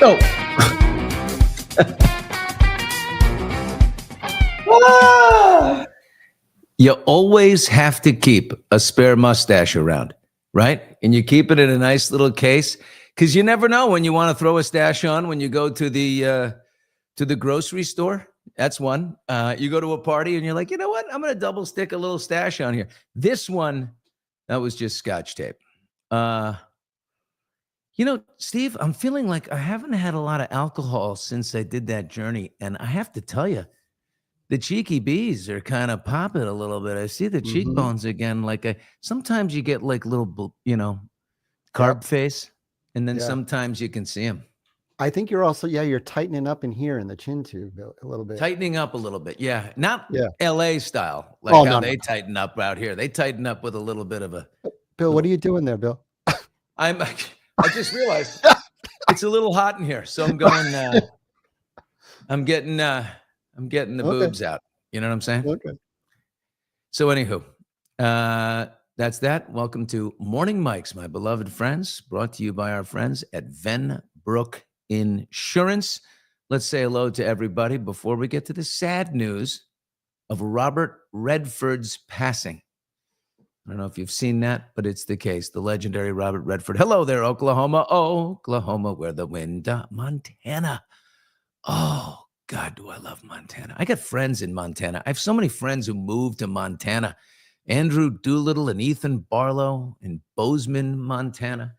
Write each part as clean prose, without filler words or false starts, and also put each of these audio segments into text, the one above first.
Oh. You always have to keep a spare mustache around, right? And you keep it in a nice little case because you never know when you want to throw a stash on when you go to the grocery store. That's one. You go to a party and you're like, you know what? I'm going to double stick a little stash on here. This one, that was just Scotch tape. Steve, I'm feeling like I haven't had a lot of alcohol since I did that journey. And I have to tell you, the cheeky bees are kind of popping a little bit. I see the cheekbones again. Sometimes you get like little, carb face. And then sometimes you can see them. I think you're also, you're tightening up in here in the chin too, Bill, a little bit. Tightening up a little bit. Yeah. Not LA style, like they tighten up out here. They tighten up with a little bit of a. Bill, what are you doing there, Bill? I just realized it's a little hot in here. So I'm going, I'm getting the boobs out. You know what I'm saying? Okay. So anywho, that's that. Welcome to Morning Mics, my beloved friends, brought to you by our friends at Venbrook Insurance. Let's say hello to everybody before we get to the sad news of Robert Redford's passing. I don't know if you've seen that, but it's the case. The legendary Robert Redford. Hello there, Oklahoma. Oklahoma, where the wind, Montana. Oh, God, do I love Montana. I got friends in Montana. I have so many friends who moved to Montana. Andrew Doolittle and Ethan Barlow in Bozeman, Montana.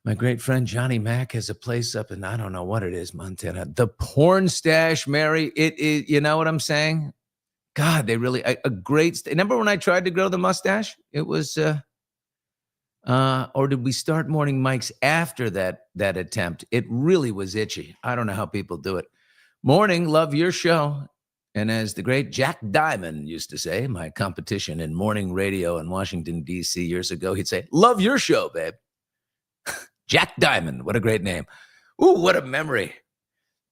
My great friend Johnny Mack has a place up in, I don't know what it is, Montana. The Porn Stash, Mary. It is, you know what I'm saying? God, they really, a great, remember when I tried to grow the mustache? It was, or did we start Morning Mics after that attempt? It really was itchy. I don't know how people do it. Morning, love your show. And as the great Jack Diamond used to say, my competition in morning radio in Washington, D.C. years ago, he'd say, love your show, babe. Jack Diamond, what a great name. Ooh, what a memory.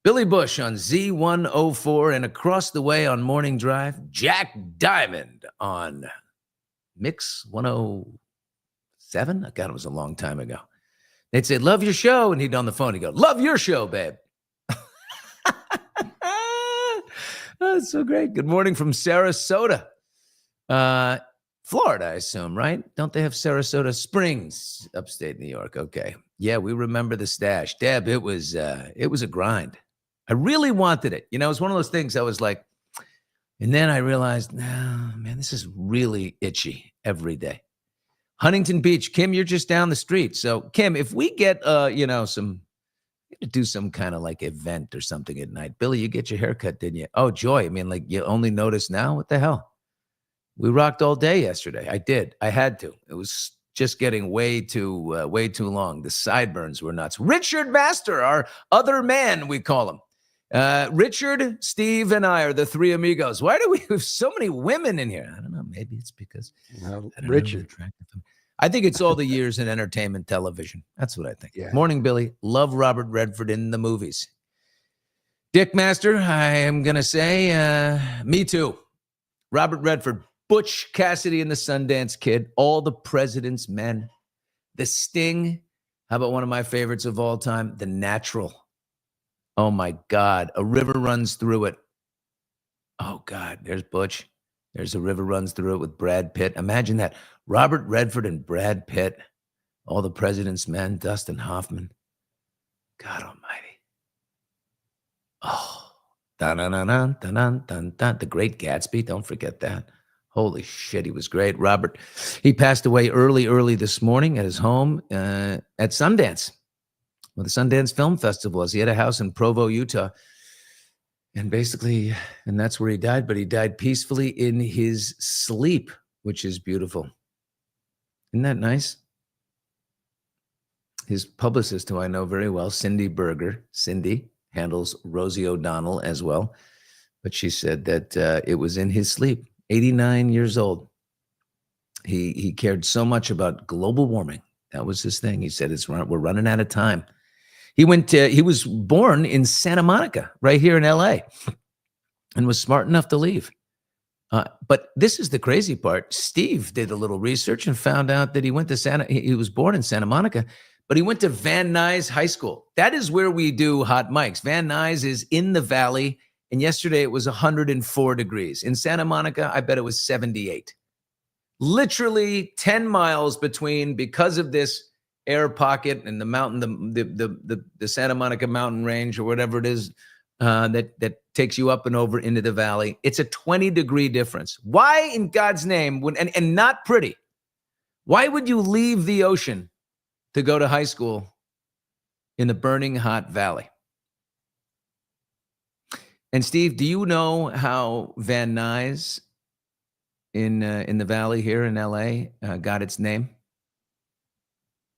Billy Bush on Z104 and across the way on Morning Drive, Jack Diamond on Mix 107. God, it was a long time ago. They'd say, love your show. And he'd on the phone, he'd go, love your show, babe. Oh, that's so great. Good morning from Sarasota. Florida, I assume, right? Don't they have Sarasota Springs, upstate New York? Okay. Yeah, we remember the stash. Deb, it was a grind. I really wanted it. You know, it was one of those things I was like, and then I realized, no, man, this is really itchy every day. Huntington Beach, Kim, you're just down the street. So, Kim, if we get, do some kind of like event or something at night. Billy, you get your haircut, didn't you? Oh, Joy, I mean, like you only notice now? What the hell? We rocked all day yesterday. I did. I had to. It was just getting way too long. The sideburns were nuts. Richard Master, our other man, we call him. Richard, Steve, and I are the three amigos. Why do we have so many women in here? I don't know. Maybe it's because Richard. I think it's all the years in entertainment television. That's what I think. Yeah. Morning, Billy. Love Robert Redford in the movies. Dick Master, I am going to say, me too. Robert Redford, Butch Cassidy and the Sundance Kid, All the President's Men, The Sting. How about one of my favorites of all time, The Natural? Oh, my God. A river runs through it. Oh, God. There's Butch. There's a river runs through it with Brad Pitt. Imagine that. Robert Redford and Brad Pitt. All the President's Men. Dustin Hoffman. God almighty. Oh. Dun-dun-dun-dun, dun-dun-dun-dun. The Great Gatsby. Don't forget that. Holy shit, he was great. Robert, he passed away early this morning at his home at Sundance. Well, the Sundance Film Festival was. He had a house in Provo, Utah. And basically, and that's where he died, but he died peacefully in his sleep, which is beautiful. Isn't that nice? His publicist, who I know very well, Cindy Berger, Cindy, handles Rosie O'Donnell as well. But she said that it was in his sleep. 89 years old. He cared so much about global warming. That was his thing. He said, we're running out of time. He was born in Santa Monica, right here in LA, and was smart enough to leave. But this is the crazy part. Steve did a little research and found out that he was born in Santa Monica, but he went to Van Nuys High School. That is where we do hot mics. Van Nuys is in the valley, and yesterday it was 104 degrees. In Santa Monica, I bet it was 78. Literally 10 miles between, because of this air pocket and the mountain, the Santa Monica mountain range or whatever it is that takes you up and over into the valley. It's a 20-degree difference. Why in God's name would, and not pretty, why would you leave the ocean to go to high school in the burning hot valley? And Steve, do you know how Van Nuys in the valley here in LA got its name?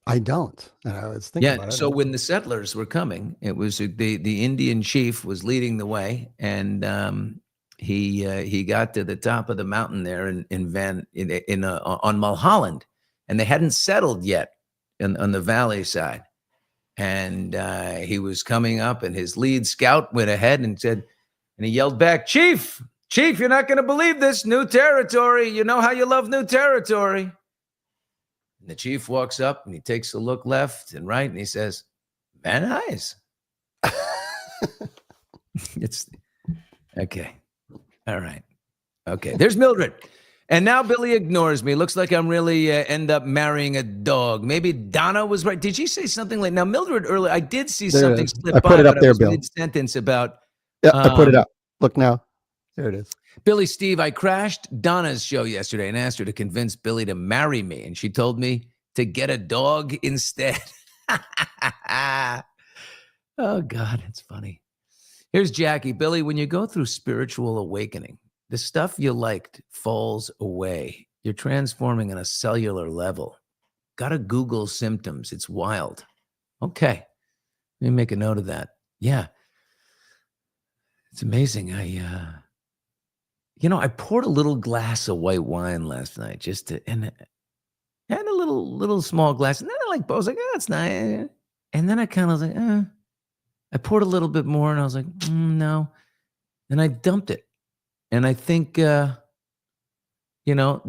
I don't. I was thinking about it. So when the settlers were coming, it was the Indian chief was leading the way, and he got to the top of the mountain there on Mulholland, and they hadn't settled yet on the valley side, and he was coming up, and his lead scout went ahead and he yelled back, "Chief, you're not going to believe this, new territory. You know how you love new territory." And the chief walks up and he takes a look left and right, and he says, "Van Nuys." It's okay. All right. Okay. There's Mildred. And now Billy ignores me. Looks like I'm really end up marrying a dog. Maybe Donna was right. Did she say something like, now Mildred earlier, I did see something slip by. I put it up there, Bill. Mid-sentence about. Yeah, I put it up. Look now. There it is. Billy, Steve, I crashed Donna's show yesterday and asked her to convince Billy to marry me. And she told me to get a dog instead. Oh, God, it's funny. Here's Jackie. Billy, when you go through spiritual awakening, the stuff you liked falls away. You're transforming on a cellular level. Got to Google symptoms. It's wild. Okay. Let me make a note of that. Yeah. It's amazing. I poured a little glass of white wine last night and a little small glass. And then I was like, oh, that's nice. And then I kind of was like, I poured a little bit more and I was like, no. And I dumped it. And I think, the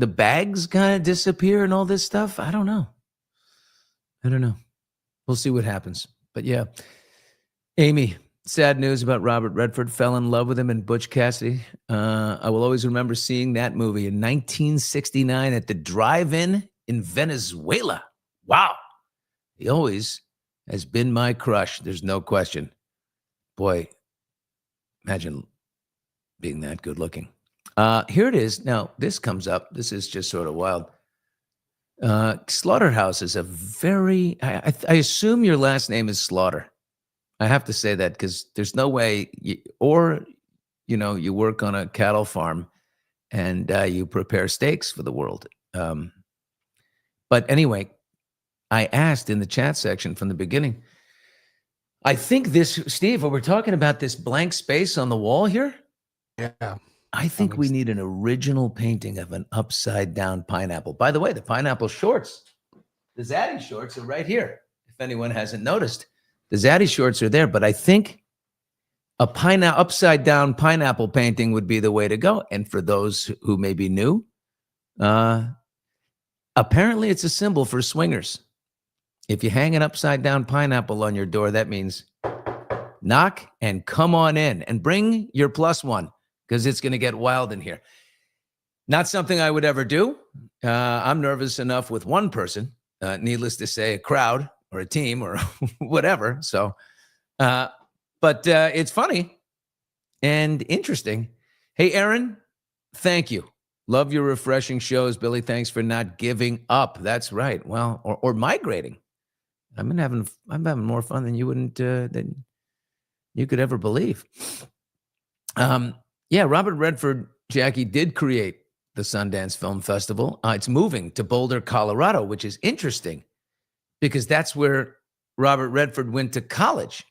bags kind of disappear and all this stuff. I don't know. We'll see what happens. But yeah, Amy, sad news about Robert Redford. Fell in love with him in Butch Cassidy. I will always remember seeing that movie in 1969 at the drive-in in Venezuela. Wow. He always has been my crush. There's no question. Boy, imagine being that good looking. Here it is. Now, this comes up. This is just sort of wild. Slaughterhouse is a very, I assume your last name is Slaughter. I have to say that because there's no way, you work on a cattle farm and you prepare steaks for the world. But anyway, I asked in the chat section from the beginning, I think this, Steve, when we're talking about this blank space on the wall here, yeah, I think we need an original painting of an upside down pineapple. By the way, the pineapple shorts, the Zaddy shorts are right here. If anyone hasn't noticed, the Zaddy shorts are there, but I think a upside down pineapple painting would be the way to go. And for those who may be new, apparently it's a symbol for swingers. If you hang an upside down pineapple on your door, that means knock and come on in and bring your plus one because it's going to get wild in here. Not something I would ever do. I'm nervous enough with one person, needless to say, a crowd or a team or whatever. So, but it's funny and interesting. Hey, Aaron, thank you. Love your refreshing shows, Billy. Thanks for not giving up. That's right. Well, or migrating. I'm having more fun than than you could ever believe. Yeah, Robert Redford, Jackie, did create the Sundance Film Festival. It's moving to Boulder, Colorado, which is interesting because that's where Robert Redford went to college.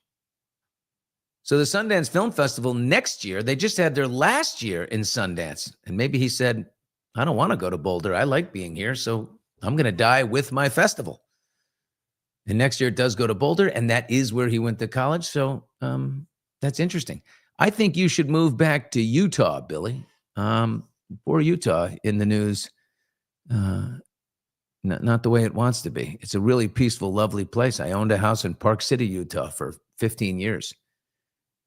So the Sundance Film Festival next year, they just had their last year in Sundance. And maybe he said, I don't want to go to Boulder. I like being here, so I'm going to die with my festival. And next year it does go to Boulder, and that is where he went to college. So that's interesting. I think you should move back to Utah, Billy. Poor Utah in the news not the way it wants to be. It's a really peaceful, lovely place. I owned a house in Park City, Utah for 15 years.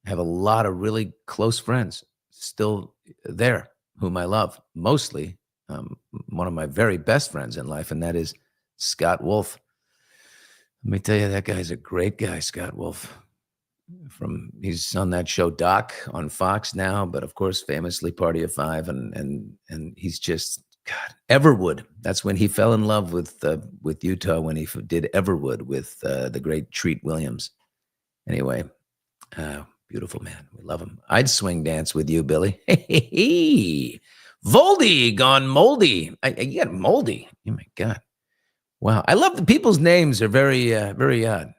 I have a lot of really close friends still there whom I love. Mostly one of my very best friends in life, and that is Scott Wolf. Let me tell you, that guy's a great guy, Scott Wolf. He's on that show Doc on Fox now, but of course, famously Party of Five, and he's just God. Everwood. That's when he fell in love with Utah, when he did Everwood with the great Treat Williams. Anyway, beautiful man. We love him. I'd swing dance with you, Billy. Hey, Voldy gone moldy. You got moldy. Oh my God. Wow. I love the people's names are very, very odd.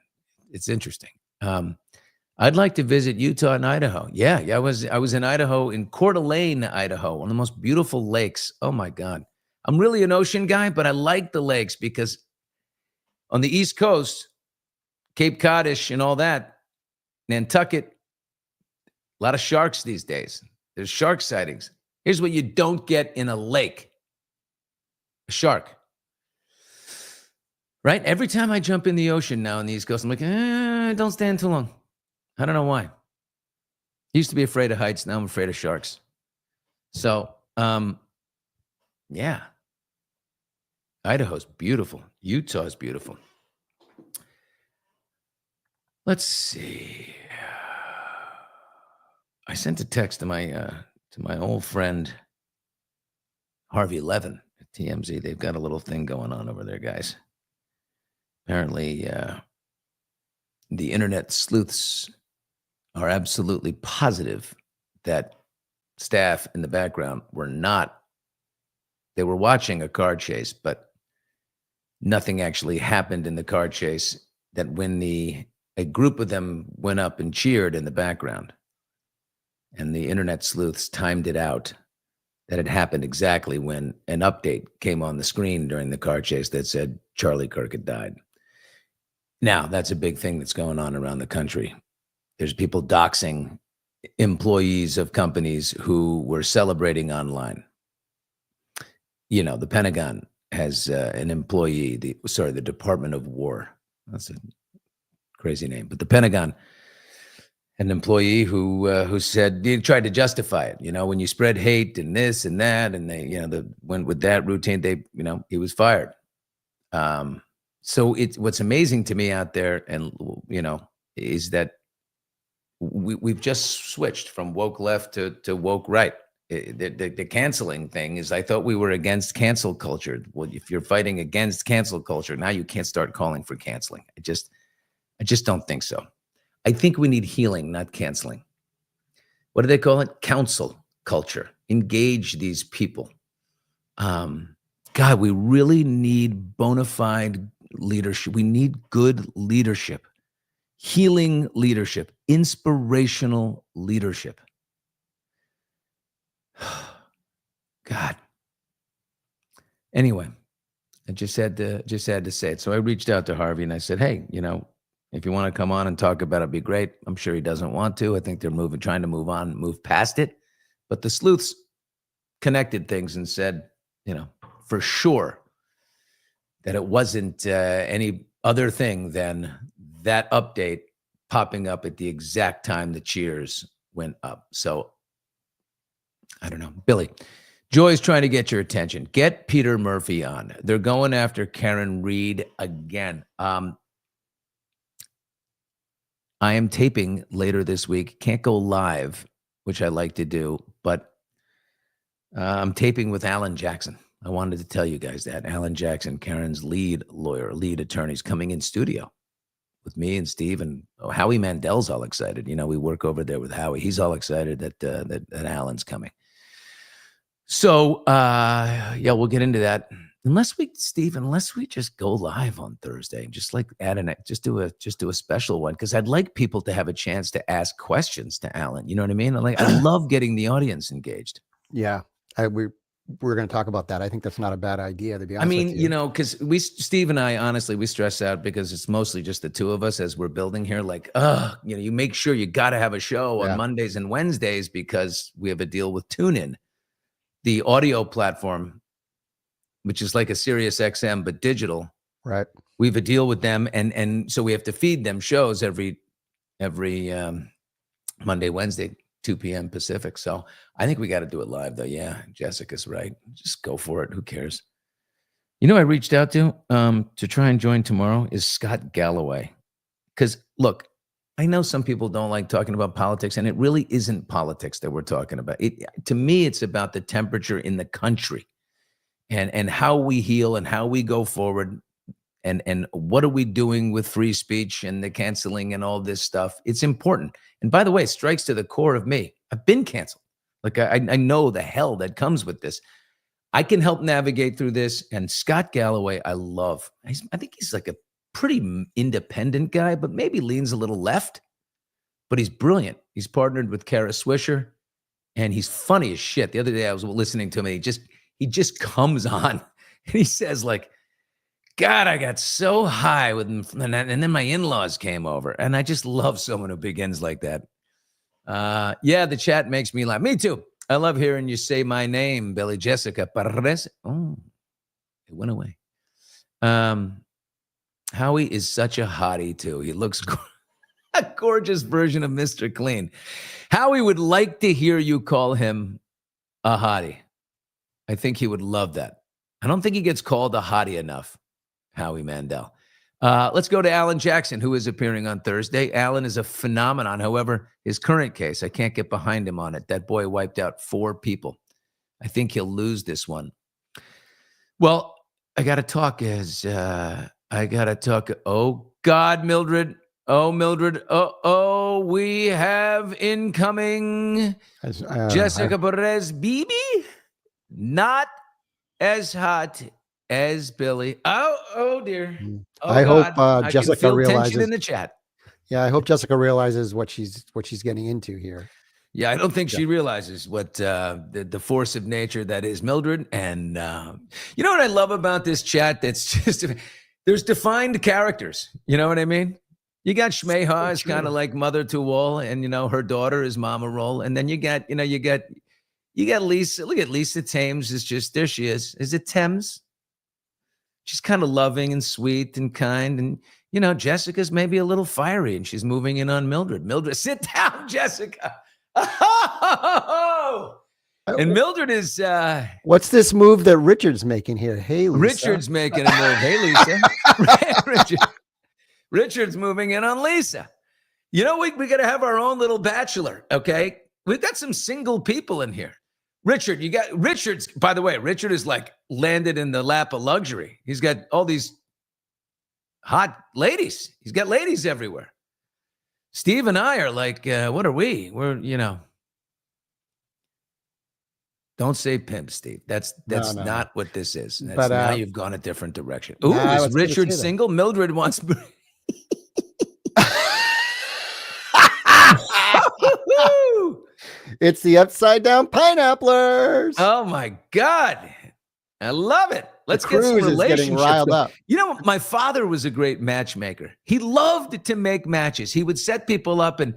It's interesting. I'd like to visit Utah and Idaho. Yeah. I was in Idaho, in Coeur d'Alene, Idaho, one of the most beautiful lakes. Oh my God. I'm really an ocean guy, but I like the lakes because on the East Coast, Cape Codish and all that, Nantucket, a lot of sharks these days. There's shark sightings. Here's what you don't get in a lake: a shark. Right? Every time I jump in the ocean now on the East Coast, I'm like, don't stand too long. I don't know why. Used to be afraid of heights. Now I'm afraid of sharks. So, yeah. Idaho's beautiful. Utah's beautiful. Let's see. I sent a text to my old friend Harvey Levin at TMZ. They've got a little thing going on over there, guys. Apparently, the internet sleuths are absolutely positive that staff in the background they were watching a car chase, but nothing actually happened in the car chase. That when a group of them went up and cheered in the background, and the internet sleuths timed it out, that it happened exactly when an update came on the screen during the car chase that said Charlie Kirk had died. Now, that's a big thing that's going on around the country. There's people doxing employees of companies who were celebrating online. You know, the Pentagon has an employee, the Department of War. That's a crazy name, but the Pentagon, an employee who said, he tried to justify it. You know, when you spread hate and this and that, and they, went with that routine, he was fired. So what's amazing to me out there, and is that we've just switched from woke left to woke right. The canceling thing is, I thought we were against cancel culture. Well, if you're fighting against cancel culture, now you can't start calling for canceling. I just don't think so. I think we need healing, not canceling. What do they call it? Counsel culture. Engage these people. God, we really need bona fide leadership. We need good leadership, healing leadership, inspirational leadership. God. Anyway, I just had to say it. So I reached out to Harvey and I said, hey, if you want to come on and talk about it, it'd be great. I'm sure he doesn't want to. I think they're trying to move past it. But the sleuths connected things and said, for sure that it wasn't any other thing than that update popping up at the exact time the cheers went up. So I don't know. Billy, Joy's trying to get your attention. Get Peter Murphy on. They're going after Karen Reed again. I am taping later this week. Can't go live, which I like to do, but I'm taping with Alan Jackson. I wanted to tell you guys that. Alan Jackson, Karen's lead attorney, is coming in studio with me and Steve, and Howie Mandel's all excited. We work over there with Howie. He's all excited that Alan's coming. So, we'll get into that. Unless we just go live on Thursday, just like just do a special one, because I'd like people to have a chance to ask questions to Alan. You know what I mean? I love getting the audience engaged. Yeah, we're going to talk about that. I think that's not a bad idea, to be honest with you. Because Steve and I, honestly, we stress out because it's mostly just the two of us as we're building here. You make sure you got to have a show on Mondays and Wednesdays because we have a deal with TuneIn, the audio platform which is like a Sirius XM, but digital. Right. We have a deal with them. And so we have to feed them shows every Monday, Wednesday, 2 p.m. Pacific. So I think we got to do it live, though. Yeah, Jessica's right. Just go for it. Who cares? You know, I reached out to try and join tomorrow is Scott Galloway. Because look, I know some people don't like talking about politics, and it really isn't politics that we're talking about. To me, it's about the temperature in the country and how we heal and how we go forward. And what are we doing with free speech and the canceling and all this stuff? It's important. And by the way, it strikes to the core of me. I've been canceled. Like I know the hell that comes with this. I can help navigate through this. And Scott Galloway, I love. I think he's like a pretty independent guy, but maybe leans a little left. But he's brilliant. He's partnered with Kara Swisher, and he's funny as shit. The other day I was listening to him, and he just comes on and he says like, God, I got so high with him, and then my in-laws came over, and I just love someone who begins like that. Yeah, the chat makes me laugh. Me too. I love hearing you say my name, Billy Jessica Perez. Oh, it went away. Howie is such a hottie too. He looks a gorgeous version of Mr. Clean. Howie would like to hear you call him a hottie. I think he would love that. I don't think he gets called a hottie enough. Howie Mandel. Let's go to Alan Jackson, who is appearing on Thursday. Alan is a phenomenon. However, his current case, I can't get behind him on it. That boy wiped out 4 people. I think he'll lose this one. Well, I got to talk Oh, God, Mildred. Oh, Mildred. Oh, we have incoming Jessica Perez. Bibi? Not as hot as Billy. Oh dear. Oh, I God. hope Jessica I can feel realizes tension in the chat. Yeah, I hope Jessica realizes what she's getting into here. Yeah, I don't think she realizes what the force of nature that is Mildred. And you know what I love about this chat? That's just there's defined characters. You know what I mean? You got Shmeha is kind of like mother to all, and you know her daughter is mama roll, and then you got Lisa. Look at Lisa Thames is just there. She is. Is it Thames? She's kind of loving and sweet and kind. And, you know, Jessica's maybe a little fiery and she's moving in on Mildred. Mildred, sit down, Jessica. Oh! And Mildred is... what's this move that Richard's making here? Hey, Lisa. Richard's making a move. Hey, Lisa. Richard's moving in on Lisa. You know, we got to have our own little bachelor, okay? We've got some single people in here. Richard's, by the way, Richard is like landed in the lap of luxury. He's got all these hot ladies. He's got ladies everywhere. Steve and I are like, what are we? We're, you know, don't say pimp, Steve. That's not what this is. But now you've gone a different direction. Ooh, is Richard single? Mildred wants... It's the upside down pineapplers. Oh my God. I love it. Let's get some relationships. Getting riled up. You know, my father was a great matchmaker. He loved to make matches. He would set people up and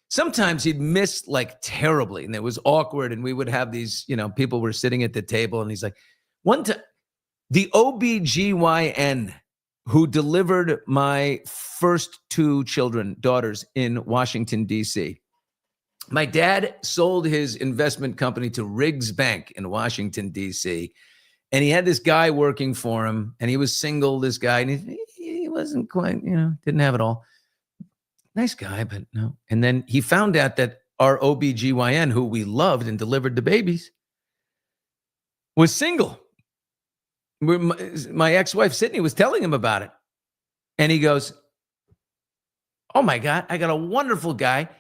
sometimes he'd miss like terribly and it was awkward. And we would have these, you know, people were sitting at the table and he's like, one time, the OBGYN who delivered my first 2 daughters in Washington, D.C., my dad sold his investment company to Riggs Bank in Washington, D.C., and he had this guy working for him, and he was single, this guy, and he wasn't quite, you know, didn't have it all. Nice guy, but no. And then he found out that our OBGYN, who we loved and delivered the babies, was single. My ex-wife, Sydney, was telling him about it. And he goes, oh, my God, I got a wonderful guy.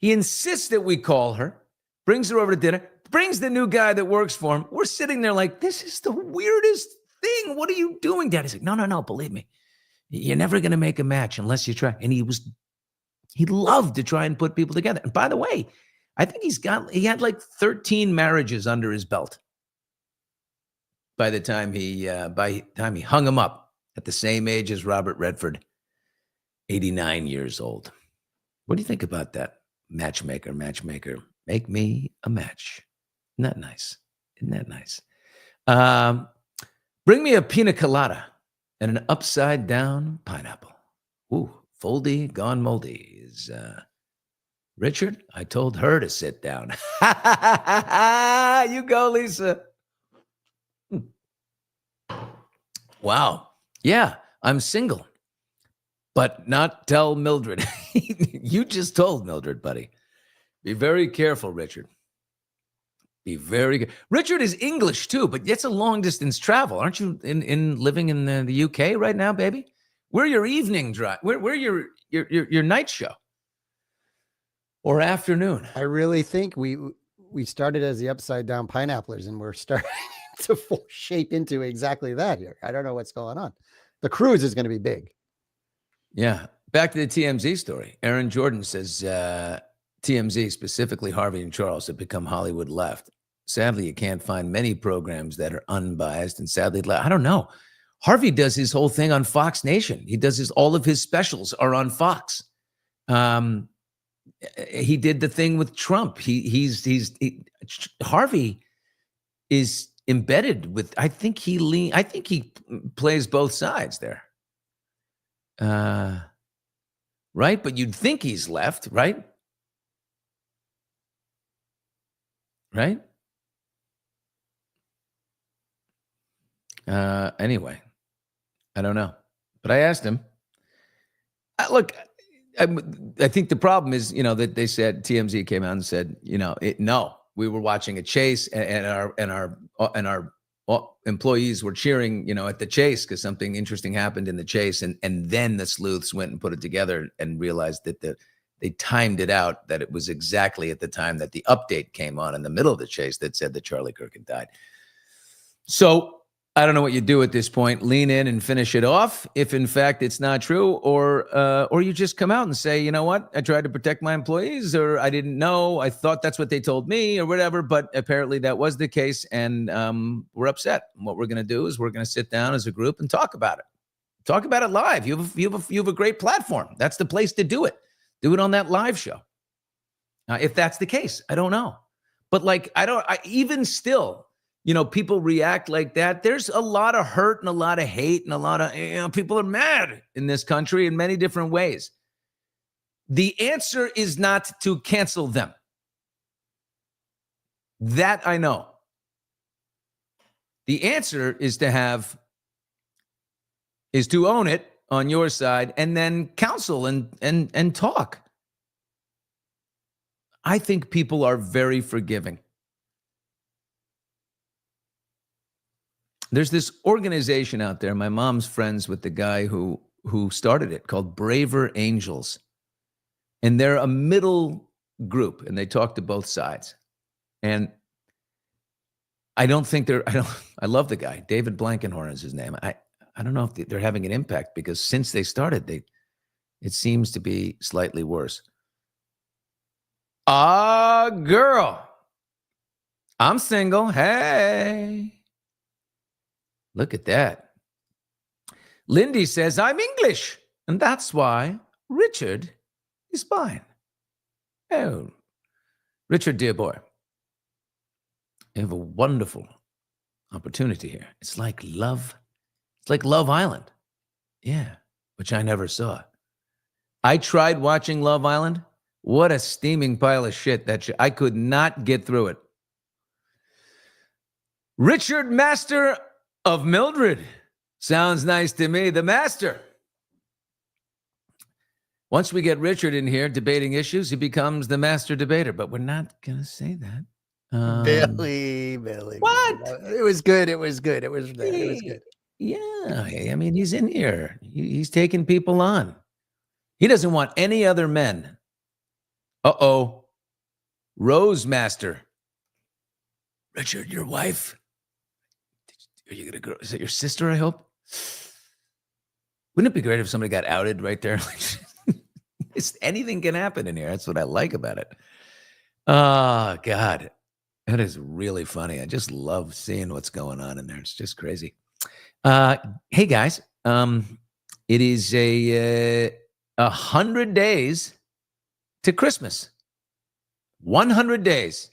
He insists that we call her, brings her over to dinner, brings the new guy that works for him. We're sitting there like, this is the weirdest thing. What are you doing, Dad? He's like, no, believe me. You're never going to make a match unless you try. And he loved to try and put people together. And by the way, I think he had like 13 marriages under his belt by the time he hung him up at the same age as Robert Redford, 89 years old. What do you think about that? Matchmaker, make me a match. Isn't that nice? Bring me a pina colada and an upside down pineapple. Ooh, foldy, gone moldy is Richard. I told her to sit down. You go, Lisa. Wow. Yeah, I'm single, but not tell Mildred. You just told Mildred, buddy. Be very careful, Richard. Be very good. Richard is English too, but it's a long distance travel. Aren't you in living in the UK right now, baby? We're your evening drive. We're your night show or afternoon. I really think we started as the upside down pineapplers, and we're starting to shape into exactly that here. I don't know what's going on. The cruise is going to be big. Yeah. Back to the TMZ story. Aaron Jordan says TMZ, specifically Harvey and Charles, have become Hollywood left. Sadly, you can't find many programs that are unbiased, and sadly, I don't know. Harvey does his whole thing on Fox Nation. He does all of his specials are on Fox. He did the thing with Trump. Harvey is embedded with. I think he plays both sides there. Right, but you'd think he's left, right? Right. Anyway, I don't know, but I asked him. Look, I think the problem is, that they said TMZ came out and said, no, we were watching a chase, and our employees were cheering, at the chase because something interesting happened in the chase, and then the sleuths went and put it together and realized that they timed it out, that it was exactly at the time that the update came on in the middle of the chase that said that Charlie Kirk had died. So I don't know what you do at this point. Lean in and finish it off if in fact it's not true, or you just come out and say, you know what, I tried to protect my employees, or I didn't know, I thought that's what they told me, or whatever, but apparently that was the case, and we're upset. And what we're going to do is we're going to sit down as a group and talk about it. Talk about it live. You have a great platform. That's the place to do it. Do it on that live show. If that's the case, I don't know. But even still, people react like that. There's a lot of hurt and a lot of hate and a lot of, people are mad in this country in many different ways. The answer is not to cancel them. That I know. The answer is to own it on your side and then counsel and talk. I think people are very forgiving. There's this organization out there. My mom's friends with the guy who started it, called Braver Angels. And they're a middle group, and they talk to both sides. And I don't think I love the guy. David Blankenhorn is his name. I don't know if they're having an impact, because since they started, it seems to be slightly worse. Girl, I'm single. Hey. Look at that. Lindy says, I'm English, and that's why Richard is fine. Oh, Richard, dear boy, you have a wonderful opportunity here. It's like Love Island. Yeah, which I never saw. I tried watching Love Island. What a steaming pile of shit I could not get through it. Richard, master of Mildred. Sounds nice to me. The master. Once we get Richard in here debating issues, he becomes the master debater. But we're not going to say that. Billy. What? It was good. It was good. It was good. Yeah. I mean, he's in here. He's taking people on. He doesn't want any other men. Uh-oh. Rose Master. Richard, your wife? Are you going to go? Is that your sister, I hope? Wouldn't it be great if somebody got outed right there? Anything can happen in here. That's what I like about it. Oh, God. That is really funny. I just love seeing what's going on in there. It's just crazy. Hey, guys. It is 100 days to Christmas. 100 days.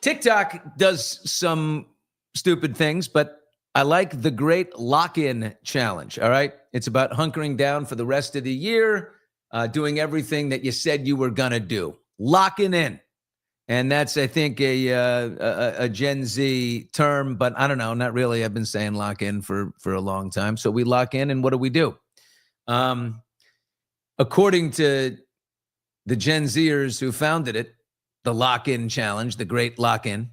TikTok does some stupid things, but I like the Great Lock-In Challenge, all right? It's about hunkering down for the rest of the year, doing everything that you said you were going to do. Locking in. And that's, I think, a Gen Z term, but I don't know, not really. I've been saying lock in for a long time. So we lock in, and what do? According to the Gen Zers who founded it, the lock-in challenge, the Great Lock-In,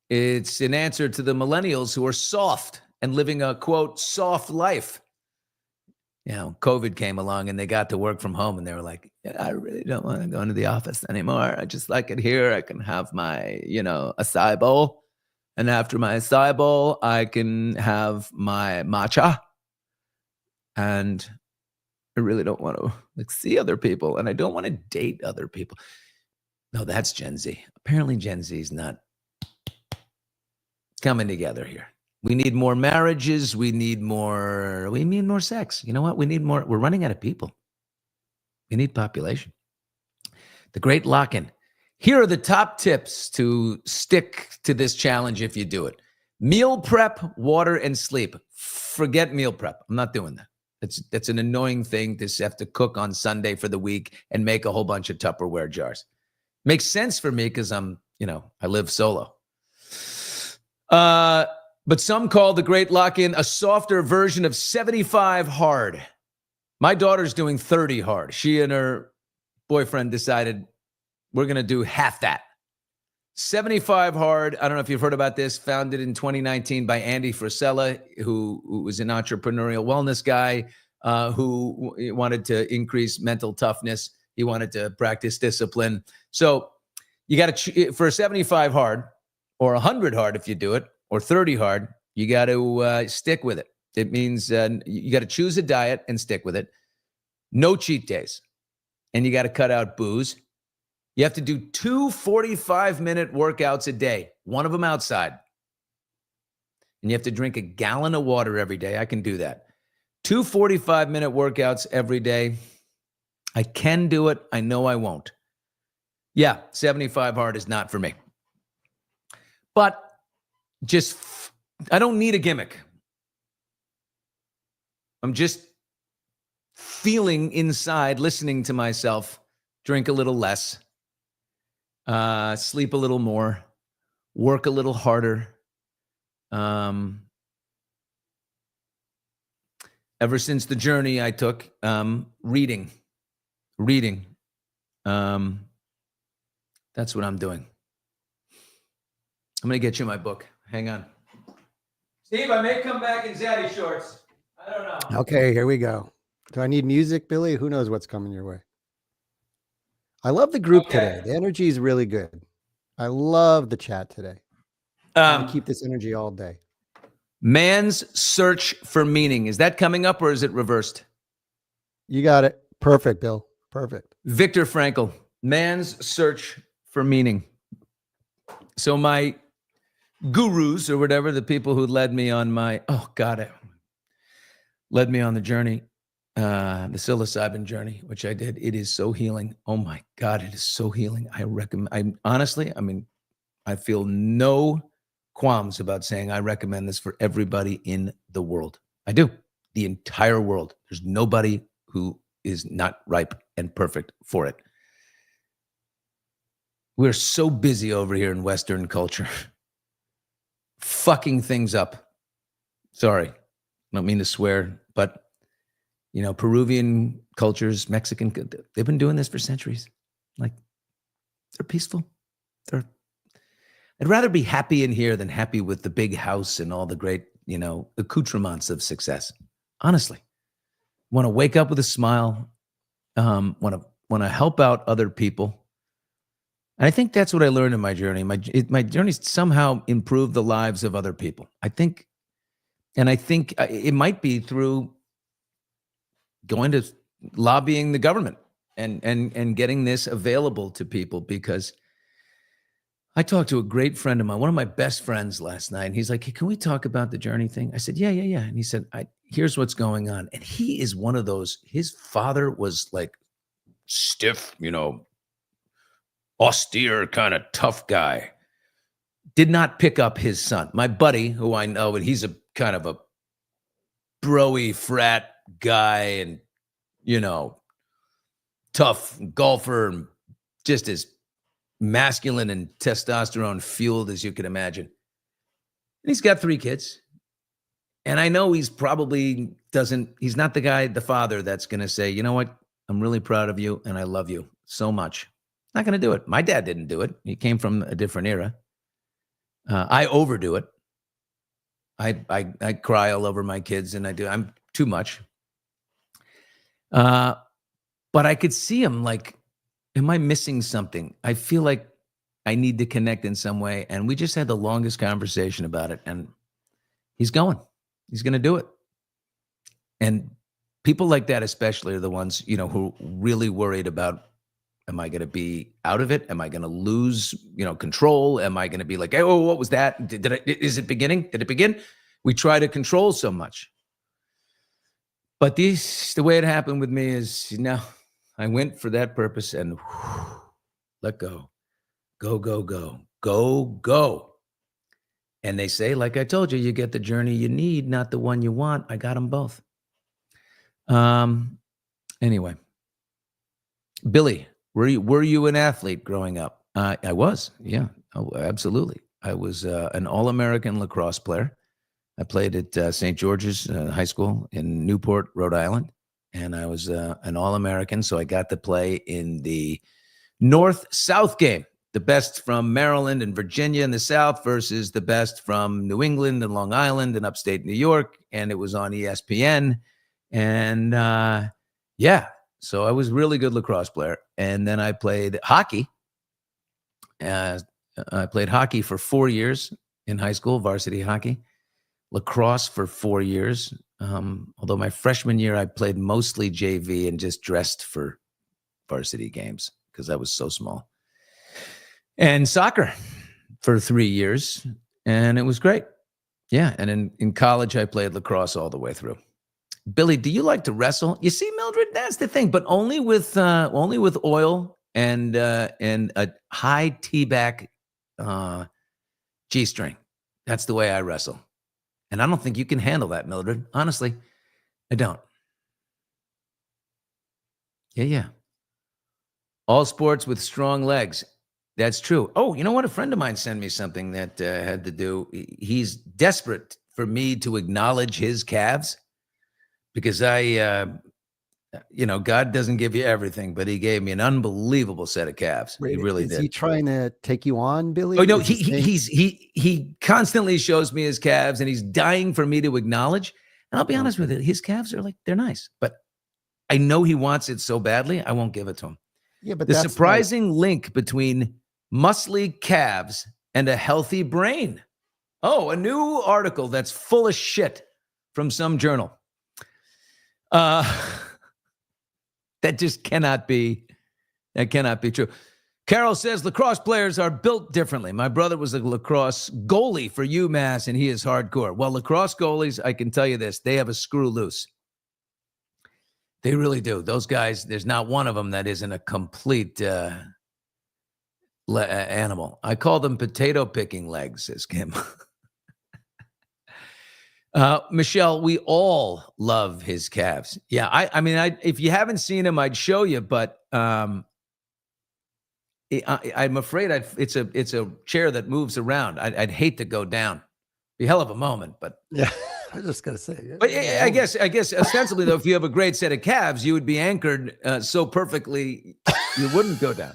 it's an answer to the millennials who are soft and living a, quote, soft life. You know, COVID came along and they got to work from home and they were like, yeah, I really don't want to go into the office anymore. I just like it here. I can have my, acai bowl. And after my acai bowl, I can have my matcha. And I really don't want to see other people. And I don't want to date other people. No, that's Gen Z. Apparently Gen Z is not coming together here. We need more marriages. We need more sex. You know what? We need more. We're running out of people. We need population. The Great Lock-In. Here are the top tips to stick to this challenge if you do it. Meal prep, water, and sleep. Forget meal prep. I'm not doing that. That's an annoying thing to have to cook on Sunday for the week and make a whole bunch of Tupperware jars. Makes sense for me because I live solo. But some call the Great Lock-In a softer version of 75 hard. My daughter's doing 30 hard. She and her boyfriend decided we're going to do half that. 75 hard. I don't know if you've heard about this. Founded in 2019 by Andy Frisella, who was an entrepreneurial wellness guy who wanted to increase mental toughness. He wanted to practice discipline. So you got to, for 75 hard or 100 hard if you do it, or 30 hard, you got to stick with it. It means you got to choose a diet and stick with it. No cheat days. And you got to cut out booze. You have to do 2 45-minute workouts a day, one of them outside. And you have to drink a gallon of water every day. I can do that. 2 45-minute workouts every day. I can do it. I know I won't. Yeah, 75 hard is not for me. But I don't need a gimmick. I'm just feeling inside, listening to myself, drink a little less, sleep a little more, work a little harder. Ever since the journey I took, reading. That's what I'm doing. I'm going to get you my book. Hang on. Steve, I may come back in zaddy shorts. I don't know. Okay, here we go. Do I need music, Billy? Who knows what's coming your way? I love the group today. The energy is really good. I love the chat today. I keep this energy all day. Man's Search for Meaning. Is that coming up or is it reversed? You got it. Perfect, Bill. Perfect. Viktor Frankl. Man's Search for Meaning. So my gurus or whatever, the people who led me on led me on the journey, the psilocybin journey, which I did. It is so healing. Oh my God, it is so healing. I recommend, I feel no qualms about saying I recommend this for everybody in the world. I do. The entire world. There's nobody who is not ripe and perfect for it. We're so busy over here in Western culture, fucking things up. Sorry, I don't mean to swear, but Peruvian cultures, Mexican, they've been doing this for centuries. Like, they're peaceful. I'd rather be happy in here than happy with the big house and all the great, accoutrements of success. Honestly, want to wake up with a smile. Want to help out other people. And I think that's what I learned in my journey. My journey somehow improved the lives of other people. I think it might be through going to lobbying the government and getting this available to people, because I talked to a great friend of mine, one of my best friends last night, and he's like, hey, can we talk about the journey thing? I said, yeah. And he said, here's what's going on. And he is one of those, his father was like stiff, austere kind of tough guy. did not pick up his son. My buddy, who I know, and he's a kind of a bro-y frat guy and, tough golfer and just as masculine and testosterone fueled as you can imagine. And he's got 3 kids. And I know he's not the father that's going to say, you know what? I'm really proud of you and I love you so much. Not going to do it. My dad didn't do it. He came from a different era. I overdo it. I cry all over my kids and I'm too much. But I could see him like, am I missing something? I feel like I need to connect in some way. And we just had the longest conversation about it. And he's going to do it. And people like that, especially, are the ones, who are really worried about, am I going to be out of it? Am I going to lose, control? Am I going to be like, oh, what was that? Is it beginning? Did it begin? We try to control so much. But the way it happened with me is, I went for that purpose and let go. Go, go, go. Go, go. And they say, like I told you, you get the journey you need, not the one you want. I got them both. Anyway, Billy, were you an athlete growing up? I was, yeah, absolutely. I was an All-American lacrosse player. I played at St. George's High School in Newport, Rhode Island, and I was an All-American, so I got to play in the North-South game. The best from Maryland and Virginia in the South versus the best from New England and Long Island and upstate New York. And it was on ESPN. And so I was a really good lacrosse player. And then I played hockey. I played hockey for 4 years in high school, varsity hockey. Lacrosse for 4 years. Although my freshman year, I played mostly JV and just dressed for varsity games because I was so small. And soccer for 3 years, and it was great. Yeah, and in college, I played lacrosse all the way through. Billy, do you like to wrestle? You see, Mildred, that's the thing, but only with oil and a high T-back G-string. That's the way I wrestle. And I don't think you can handle that, Mildred. Honestly, I don't. Yeah. All sports with strong legs. That's true. Oh, you know what? A friend of mine sent me something that had to do. He's desperate for me to acknowledge his calves because God doesn't give you everything, but he gave me an unbelievable set of calves. Wait, he really is did. He trying to take you on, Billy? Oh no, he constantly shows me his calves, and he's dying for me to acknowledge. And I'll be honest with you, his calves are they're nice, but I know he wants it so badly, I won't give it to him. Yeah, but the surprising link between muscly calves and a healthy brain. Oh, a new article that's full of shit from some journal. That just cannot be. That cannot be true. Carol says lacrosse players are built differently. My brother was a lacrosse goalie for UMass, and he is hardcore. Well, lacrosse goalies, I can tell you this, they have a screw loose. They really do. Those guys, there's not one of them that isn't a complete animal. I call them potato picking legs, says Kim. Michelle, we all love his calves. Yeah, I mean, if you haven't seen him, I'd show you, but I'm afraid it's a chair that moves around. I'd hate to go down. Be a hell of a moment, but yeah. I was just gonna say. But I guess ostensibly though, if you have a great set of calves, you would be anchored so perfectly you wouldn't go down.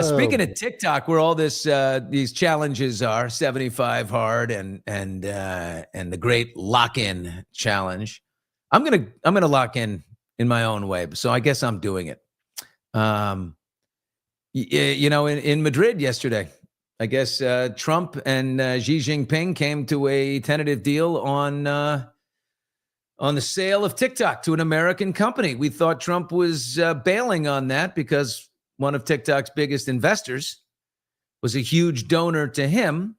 Speaking of TikTok, where all these challenges are, 75 hard and the great lock-in challenge, I'm gonna lock in my own way. So I guess I'm doing it. In Madrid yesterday, I guess Trump and Xi Jinping came to a tentative deal on the sale of TikTok to an American company. We thought Trump was bailing on that because one of TikTok's biggest investors was a huge donor to him.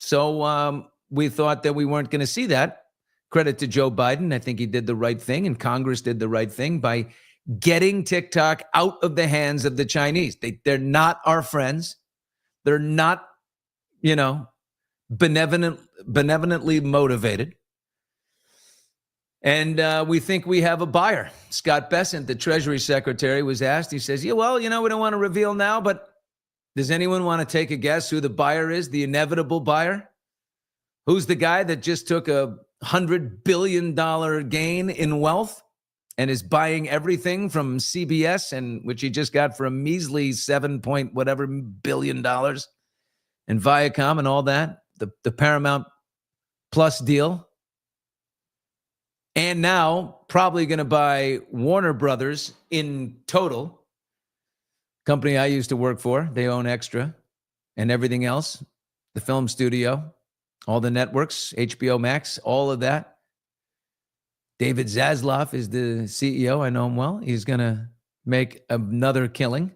So we thought that we weren't going to see that. Credit to Joe Biden. I think he did the right thing, and Congress did the right thing by getting TikTok out of the hands of the Chinese. They're not our friends. They're not, benevolently motivated. And we think we have a buyer. Scott Bessent, the Treasury Secretary, was asked. He says, we don't want to reveal now, but does anyone want to take a guess who the buyer is, the inevitable buyer? Who's the guy that just took a $100 billion gain in wealth and is buying everything from CBS, and which he just got for a measly $7 whatever billion, and Viacom and all that, the Paramount Plus deal? And now probably going to buy Warner Brothers in total, company I used to work for. They own Extra and everything else, the film studio, all the networks, HBO Max, all of that. David Zaslav is the CEO. I know him well. He's going to make another killing.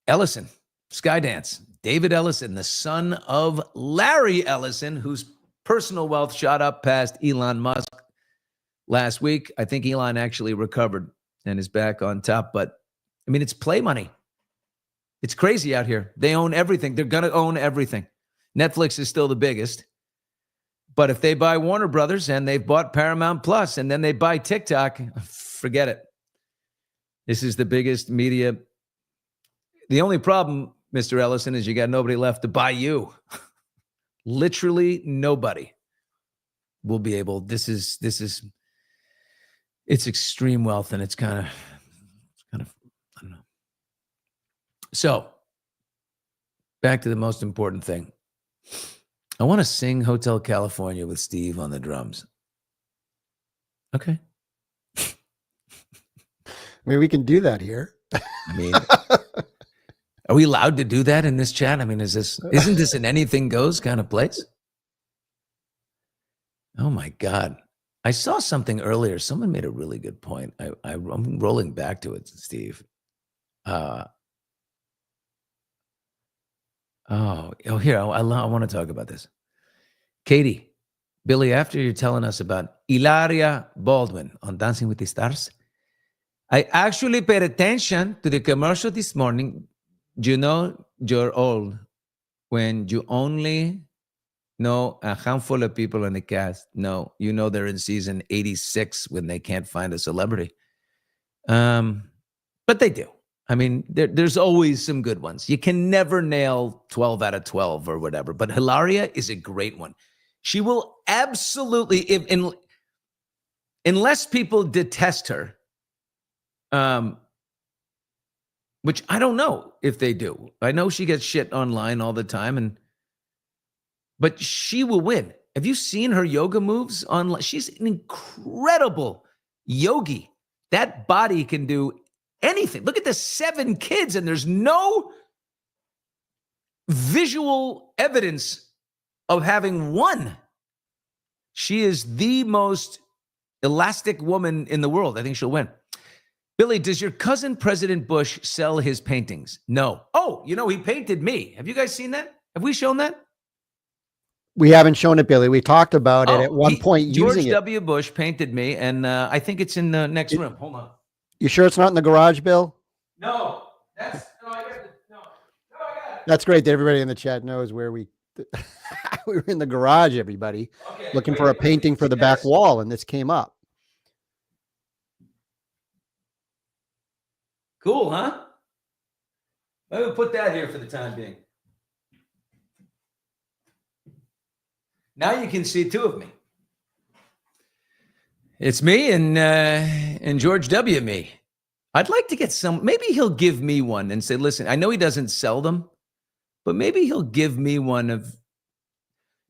Ellison, Skydance, David Ellison, the son of Larry Ellison, whose personal wealth shot up past Elon Musk last week. I think Elon actually recovered and is back on top. But, it's play money. It's crazy out here. They own everything. They're going to own everything. Netflix is still the biggest. But if they buy Warner Brothers and they've bought Paramount Plus and then they buy TikTok, forget it. This is the biggest media. The only problem, Mr. Ellison, is you got nobody left to buy you. Literally nobody will be able. It's extreme wealth, and it's kind of, I don't know. So back to the most important thing. I want to sing Hotel California with Steve on the drums. Okay. We can do that here. Are we allowed to do that in this chat? Isn't this an anything goes kind of place? Oh my God. I saw something earlier. Someone made a really good point. I'm rolling back to it, Steve. Here, I want to talk about this. Katie, Billy, after you're telling us about Hilaria Baldwin on Dancing with the Stars, I actually paid attention to the commercial this morning. You know you're old when you only know a handful of people in the cast. No, they're in season 86 when they can't find a celebrity. But they do. There's always some good ones. You can never nail 12 out of 12 or whatever, but Hilaria is a great one. She will absolutely, unless people detest her, which I don't know if they do. I know she gets shit online all the time, but she will win. Have you seen her yoga moves online? She's an incredible yogi. That body can do anything. Look at the 7 kids, and there's no visual evidence of having won. She is the most elastic woman in the world. I think she'll win. Billy, does your cousin President Bush sell his paintings? No. Oh, he painted me. Have you guys seen that? Have we shown that? We haven't shown it, Billy. We talked about it at one point. George W. Bush painted me, and I think it's in the next room. Hold on. You sure it's not in the garage, Bill? No, I got it. That's great that everybody in the chat knows where we were in the garage, everybody, looking for a painting for the back wall, and this came up. Cool, huh? I'm going to put that here for the time being. Now you can see 2 of me. It's me and George W. me. I'd like to get some. Maybe he'll give me one and say, listen, I know he doesn't sell them, but maybe he'll give me one of,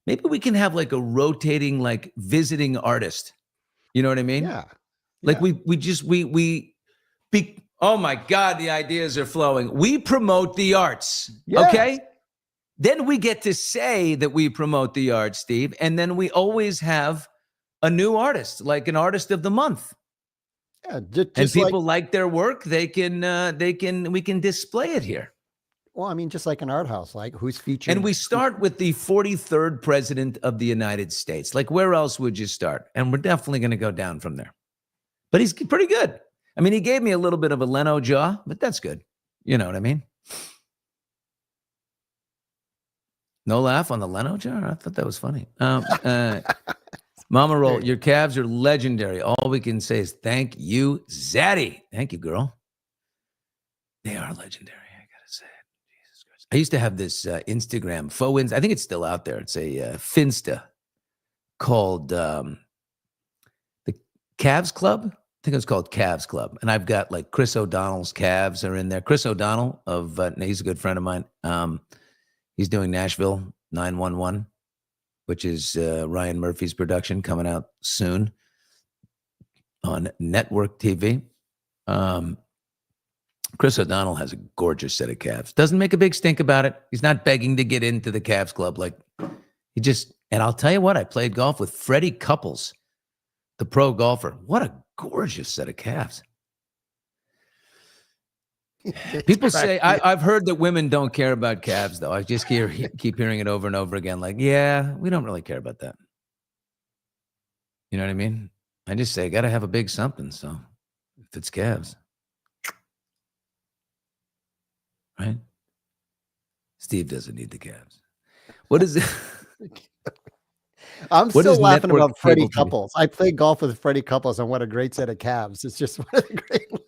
maybe we can have like a rotating, like visiting artist. You know what I mean? Yeah. Like oh my God, the ideas are flowing. We promote the arts. Yes. Okay. Then we get to say that we promote the arts, Steve. And then we always have a new artist, like an artist of the month. Yeah, and people like their work. We can display it here. Well, just like an art house, like who's featured. And we start with the 43rd president of the United States. Like, where else would you start? And we're definitely going to go down from there. But he's pretty good. He gave me a little bit of a Leno jaw, but that's good. You know what I mean? No laugh on the Leno jar? I thought that was funny. Mama Roll, your calves are legendary. All we can say is thank you, Zaddy. Thank you, girl. They are legendary, I gotta say it. Jesus Christ. I used to have this Instagram faux. I think it's still out there. It's a Finsta called the Calves Club. I think it was called Calves Club. And I've got like Chris O'Donnell's calves are in there. Chris O'Donnell he's a good friend of mine. He's doing Nashville 911, which is Ryan Murphy's production coming out soon on network TV. Chris O'Donnell has a gorgeous set of calves. Doesn't make a big stink about it. He's not begging to get into the Calves Club. And I'll tell you what, I played golf with Freddie Couples, the pro golfer. What a gorgeous set of calves. People say, I've heard that women don't care about calves, though. I just keep hearing it over and over again. Like, yeah, we don't really care about that. You know what I mean? I just say, got to have a big something. So if it's calves. Right? Steve doesn't need the calves. What is it? I'm still laughing about Freddie Couples. I played golf with Freddie Couples, and what a great set of calves. It's just one of the great ones.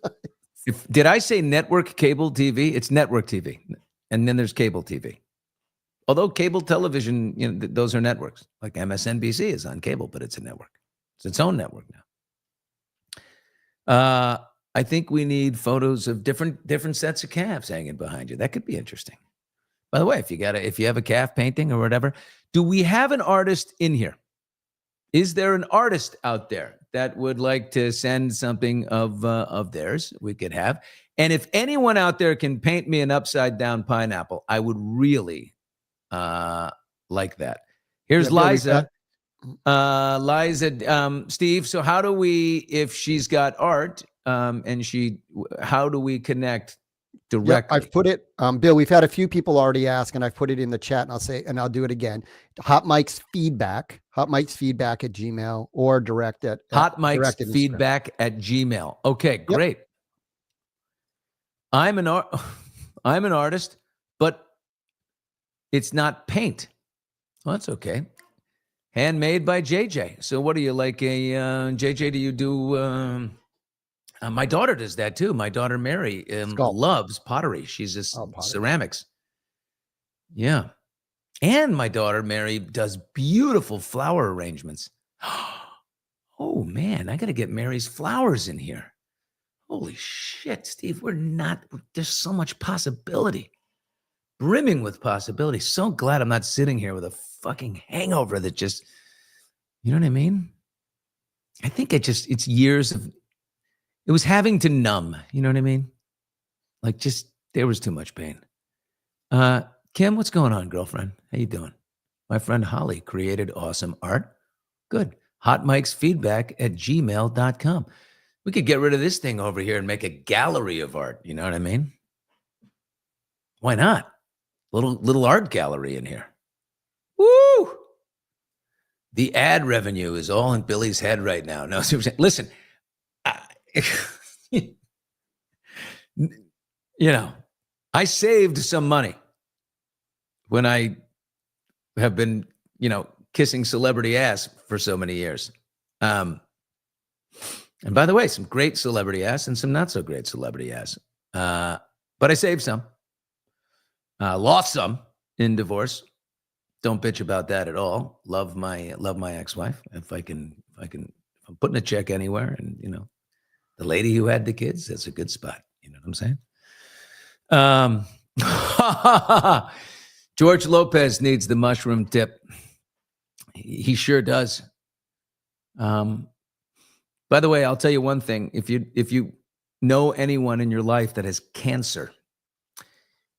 Did I say network cable TV? It's network TV. And then there's cable TV. Although cable television, those are networks. Like MSNBC is on cable, but it's a network. It's its own network now. I think we need photos of different sets of calves hanging behind you. That could be interesting. By the way, if you have a calf painting or whatever, do we have an artist in here? Is there an artist out there that would like to send something of theirs? We could have. And if anyone out there can paint me an upside down pineapple, I would really like that. Here's Liza. Steve, so how do we, if she's got art, how do we connect directly? Yep, I've put it, Bill, we've had a few people already ask, and I've put it in the chat, and I'll do it again. Hot Mike's feedback at Gmail, or direct at Hot Mike's feedback at Gmail. Okay, great. Yep. I'm an artist, but it's not paint. Well, that's okay. Handmade by JJ. So what are you, like JJ, do you do, my daughter does that too. My daughter, Mary, loves pottery. She's just ceramics. Yeah. And my daughter, Mary, does beautiful flower arrangements. Oh man, I got to get Mary's flowers in here. Holy shit, Steve, there's so much possibility. Brimming with possibility. So glad I'm not sitting here with a fucking hangover that just, you know what I mean? I think it's years of, it was having to numb, you know what I mean? Like there was too much pain. Kim, what's going on, girlfriend? How you doing? My friend Holly created awesome art. Good. Hot Mike's feedback at gmail.com. We could get rid of this thing over here and make a gallery of art. You know what I mean? Why not? Little art gallery in here. Woo! The ad revenue is all in Billy's head right now. No, seriously. Listen, I saved some money when I have been, kissing celebrity ass for so many years. And by the way, some great celebrity ass and some not so great celebrity ass. But I saved some. Lost some in divorce. Don't bitch about that at all. Love my ex-wife. If I'm putting a check anywhere, and the lady who had the kids, that's a good spot. You know what I'm saying? George Lopez needs the mushroom tip. He sure does. By the way, I'll tell you one thing. If you know anyone in your life that has cancer,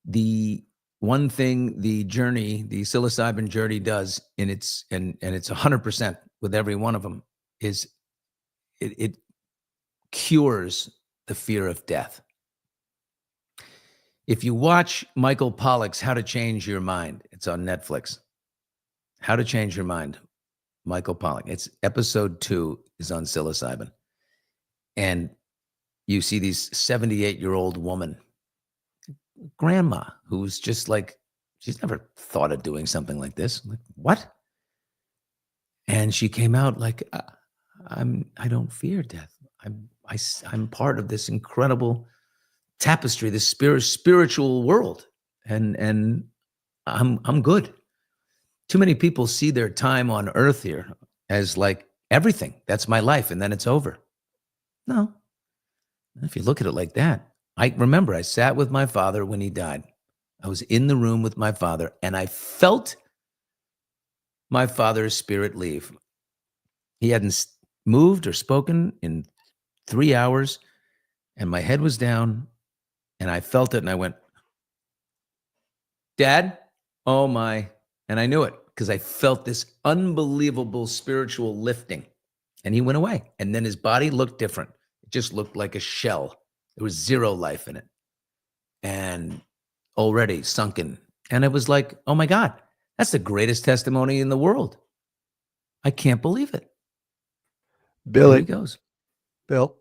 the one thing the psilocybin journey does, and it's 100% with every one of them, is it cures the fear of death. If you watch Michael Pollock's How to Change Your Mind, it's on Netflix. How to Change Your Mind, Michael Pollock. It's episode 2 is on psilocybin. And you see these 78-year-old woman, grandma, who's just like, She's never thought of doing something like this. I'm like, what? And she came out like, I don't fear death. I'm part of this incredible tapestry, this spiritual world. And I'm good. Too many people see their time on earth here as like everything. That's my life. And then it's over. No. If you look at it like that, I remember I sat with my father when he died. I was in the room with my father and I felt my father's spirit leave. He hadn't moved or spoken in 3 hours and my head was down and I felt it and I went, Dad, oh my. And I knew it because I felt this unbelievable spiritual lifting and he went away. And then his body looked different. It just looked like a shell. There was zero life in it and already sunken. And it was like, oh my God, that's the greatest testimony in the world. I can't believe it. Bill, there he goes. Bill,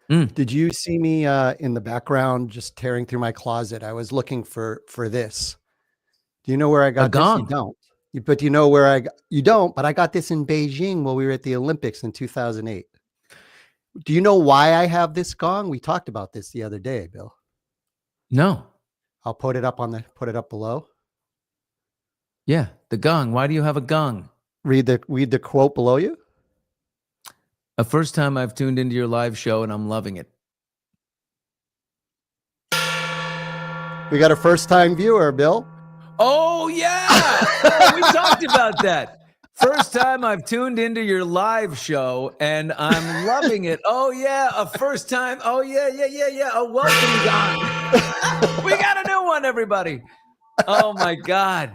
did you see me in the background just tearing through my closet? I was looking for this. Do you know where I got this? You don't. But you know where you don't, but I got this in Beijing while we were at the Olympics in 2008. Do you know why I have this gong? We talked about this the other day, Bill. No. I'll put it up below. Yeah, the gong. Why do you have a gong? Read the quote below you. The first time I've tuned into your live show and I'm loving it. We got a first-time viewer, Bill. Oh, yeah. Oh, we talked about that. First time I've tuned into your live show and I'm loving it. Oh, yeah. A first time. Oh, yeah. A welcome gong. We got a new one, everybody. Oh, my God.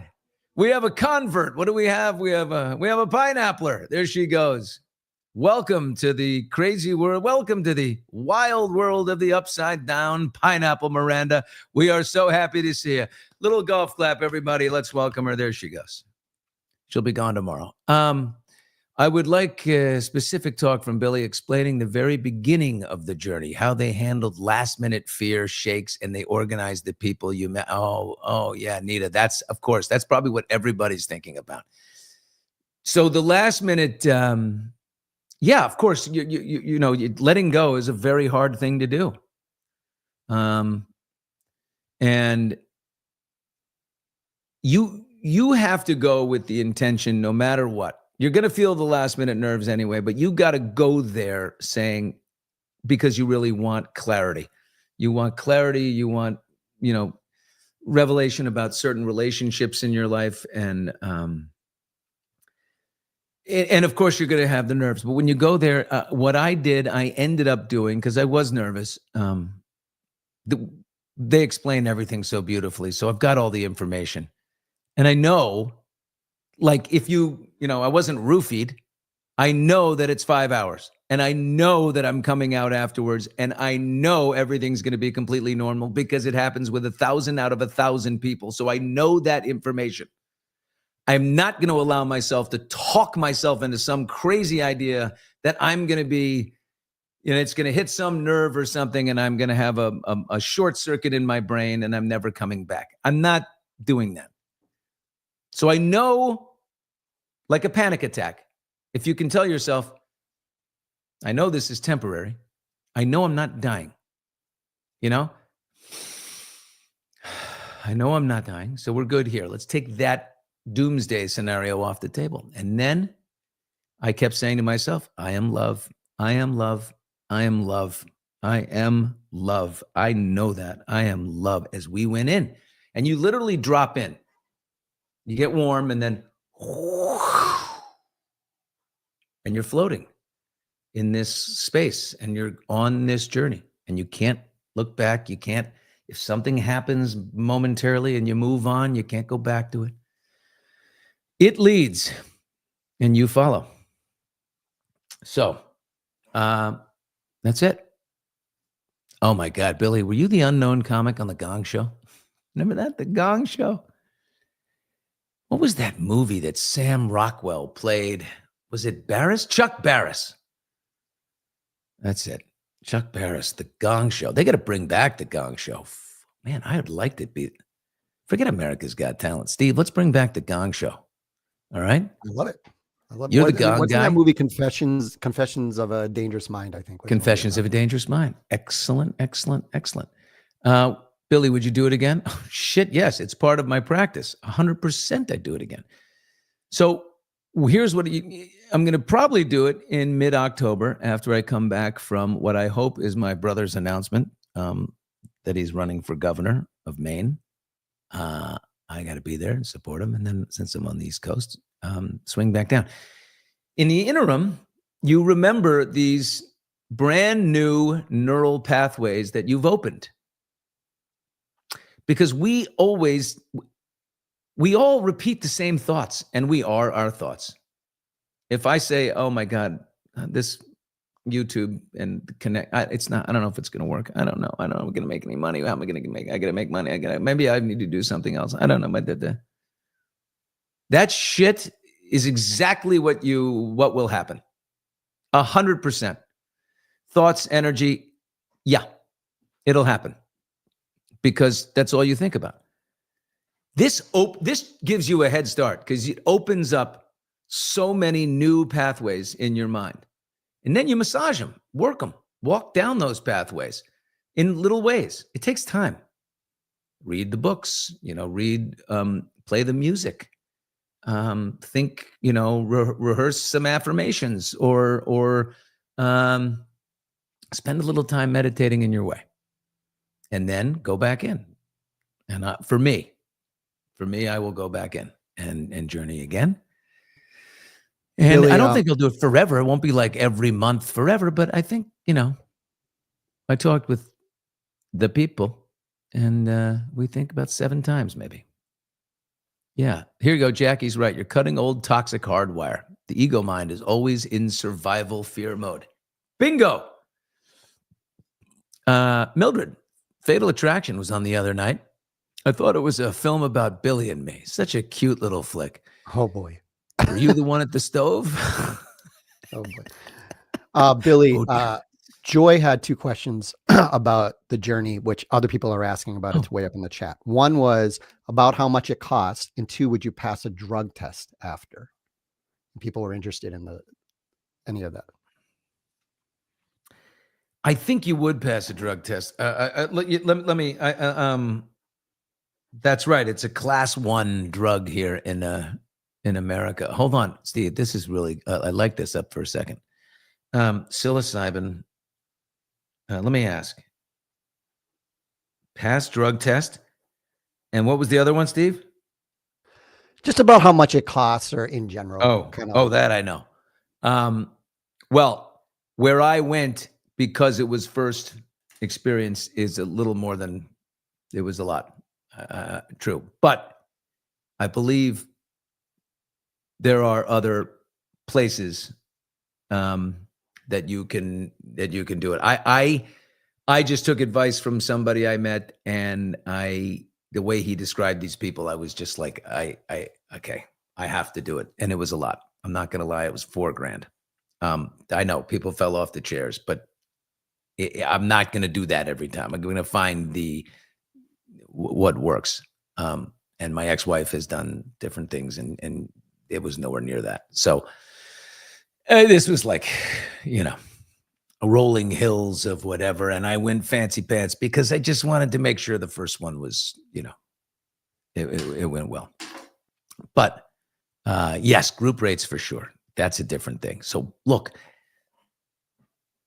We have a convert. What do we have? We have a pineappler. There she goes. Welcome to the crazy world. Welcome to the wild world of the upside down pineapple Miranda. We are so happy to see you. Little golf clap, everybody. Let's welcome her. There she goes. She'll be gone tomorrow. I would like specific talk from Billy explaining the very beginning of the journey, how they handled last minute fear shakes and they organized the people you met. Oh yeah, Nita. That's probably what everybody's thinking about. So the last minute, yeah, of course, you know, letting go is a very hard thing to do. And you have to go with the intention no matter what. You're going to feel the last minute nerves anyway, but you got to go there saying, because you really want clarity. You want clarity. You want, you know, revelation about certain relationships in your life. And of course, you're going to have the nerves. But when you go there, what I did, I ended up doing, because I was nervous. They explain everything so beautifully. So I've got all the information. And I know, like, if you know, I wasn't roofied. I know that it's 5 hours. And I know that I'm coming out afterwards. And I know everything's going to be completely normal because it happens with 1,000 out of 1,000 people. So I know that information. I'm not going to allow myself to talk myself into some crazy idea that I'm going to be, you know, it's going to hit some nerve or something and I'm going to have a short circuit in my brain and I'm never coming back. I'm not doing that. So I know, like a panic attack, if you can tell yourself, I know this is temporary. I know I'm not dying. You know? I know I'm not dying. So we're good here. Let's take that doomsday scenario off the table. And then I kept saying to myself, I am love. I am love. I am love. I am love. I know that. I am love. As we went in, and you literally drop in. You get warm and then, and you're floating in this space and you're on this journey and you can't look back. You can't, if something happens momentarily and you move on, you can't go back to it. It leads and you follow. So that's it. Oh my God, Billy, were you the unknown comic on the Gong Show? Remember that? The Gong Show? What was that movie that Sam Rockwell played? Was it Barris? Chuck Barris. That's it. Chuck Barris, the Gong Show. They got to bring back the Gong Show. Man, I would like to be. Forget America's Got Talent. Steve, let's bring back the Gong Show. All right? I love it. I love it. You're the Gong what's guy? in that movie, Confessions of a Dangerous Mind, I think. Confessions of a Dangerous Mind. Excellent, excellent, excellent. Billy, would you do it again? Oh, shit, yes. It's part of my practice. 100% I'd do it again. So here's what I'm going to probably do it in mid-October after I come back from what I hope is my brother's announcement that he's running for governor of Maine. I got to be there and support him. And then since I'm on the East Coast, swing back down. In the interim, you remember these brand new neural pathways that you've opened. Because we all repeat the same thoughts, and we are our thoughts. If I say, oh my God, this YouTube and connect, it's not, I don't know if it's going to work. I don't know. I don't know if I'm going to make any money. How am I going to make, I got to make money. Maybe I need to do something else. I don't know. But that shit is exactly what will happen. 100%. Thoughts, energy. Yeah, it'll happen. Because that's all you think about. This gives you a head start because it opens up so many new pathways in your mind. And then you massage them, work them, walk down those pathways in little ways. It takes time. Read the books, play the music, think, rehearse some affirmations or spend a little time meditating in your way. And then go back in. And for me, I will go back in and journey again. And Billy, I don't think I'll do it forever. It won't be like every month forever. But I think, I talked with the people and we think about 7 times maybe. Yeah. Here you go. Jackie's right. You're cutting old toxic hardwire. The ego mind is always in survival fear mode. Bingo. Mildred. Fatal Attraction was on the other night. I thought it was a film about Billy and me. Such a cute little flick. Oh, boy. Were you the one at the stove? Oh, boy. Billy, Joy had 2 questions about the journey, which other people are asking about. It's way up in the chat. One was about how much it costs. And 2, would you pass a drug test after? People were interested in any of that. I think you would pass a drug test. Let me. That's right. It's a class 1 drug here in America. Hold on, Steve. This is really. I like this up for a second. Psilocybin. Let me ask. Pass drug test, and what was the other one, Steve? Just about how much it costs, or in general. That I know. Well, where I went. Because it was first experience is a little more than it was a lot. True. But I believe there are other places that you can do it. I just took advice from somebody I met, and the way he described these people, I was just like, okay, I have to do it. And it was a lot. I'm not going to lie. It was $4,000. I know people fell off the chairs, but I'm not going to do that every time. I'm going to find what works. And my ex-wife has done different things, and it was nowhere near that. So this was like, a rolling hills of whatever. And I went fancy pants because I just wanted to make sure the first one was, it went well. But yes, group rates for sure. That's a different thing. So look,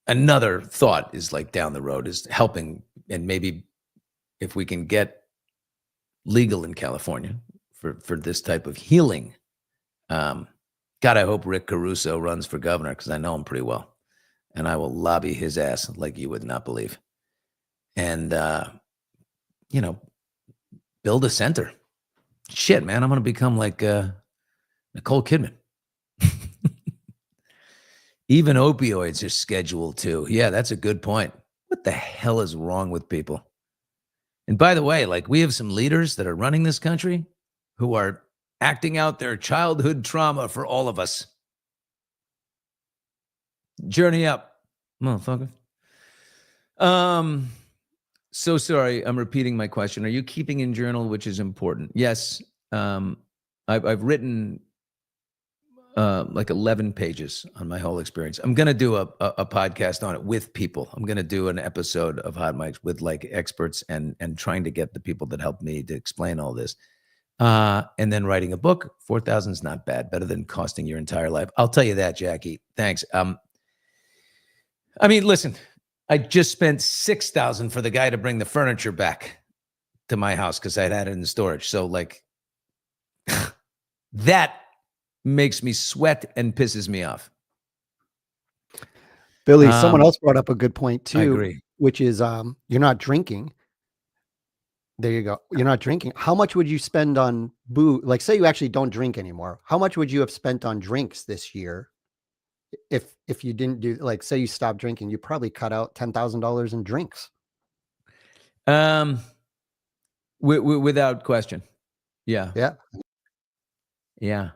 another thought is like down the road is helping, and maybe if we can get legal in California for this type of healing. God, I hope Rick Caruso runs for governor because I know him pretty well, and I will lobby his ass like you would not believe. And build a center. Shit, man, I'm gonna become like Nicole Kidman. Even opioids are scheduled too. Yeah, that's a good point. What the hell is wrong with people? And by the way, like we have some leaders that are running this country who are acting out their childhood trauma for all of us. Journey up, motherfucker. So sorry, I'm repeating my question. Are you keeping in journal, which is important? Yes. I've written like 11 pages on my whole experience. I'm going to do a podcast on it with people. I'm going to do an episode of Hot Mics with like experts and trying to get the people that helped me to explain all this. And then writing a book. 4,000 is not bad. Better than costing your entire life. I'll tell you that, Jackie. Thanks. I mean, listen, I just spent 6,000 for the guy to bring the furniture back to my house because I'd had it in storage. So like that makes me sweat and pisses me off. Billy, someone else brought up a good point too, I agree. Which is you're not drinking. There you go. You're not drinking. How much would you spend on booze? Like say you actually don't drink anymore. How much would you have spent on drinks this year? If you didn't do, like, say you stopped drinking, you probably cut out $10,000 in drinks. Without question. Yeah. Yeah. Yeah.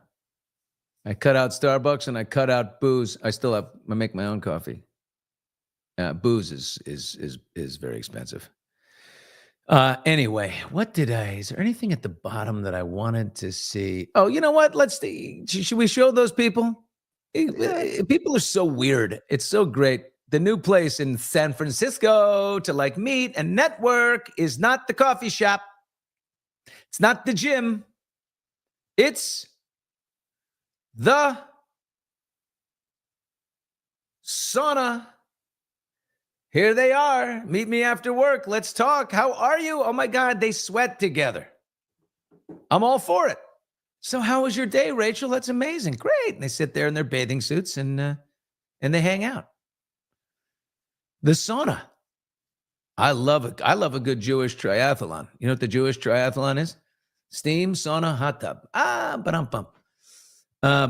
I cut out Starbucks and I cut out booze. I make my own coffee. Booze is very expensive. Anyway, is there anything at the bottom that I wanted to see? Oh, you know what? Let's see. Should we show those people? People are so weird. It's so great. The new place in San Francisco to like meet and network is not the coffee shop. It's not the gym. It's the sauna. Here they are. Meet me after work. Let's talk. How are you? Oh my God, they sweat together. I'm all for it. So how was your day, Rachel? That's amazing. Great. And they sit there in their bathing suits and they hang out. The sauna. I love it. I love a good Jewish triathlon. You know what the Jewish triathlon is? Steam, sauna, hot tub. Ba-dum-bum.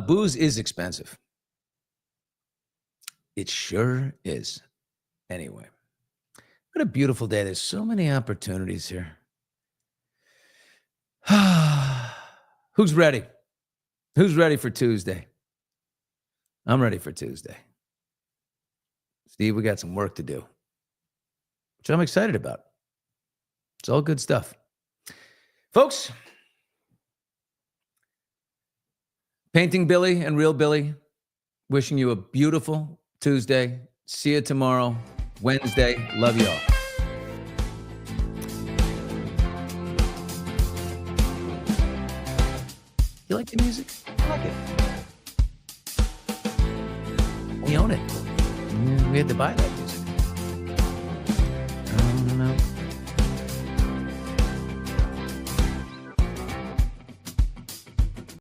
Booze is expensive. It sure is. Anyway, what a beautiful day. There's so many opportunities here. Who's ready? Who's ready for Tuesday? I'm ready for Tuesday. Steve, we got some work to do, which I'm excited about. It's all good stuff. Folks, Painting Billy and Real Billy, wishing you a beautiful Tuesday. See you tomorrow, Wednesday. Love you all. You like the music? I like it. We own it. We had to buy that.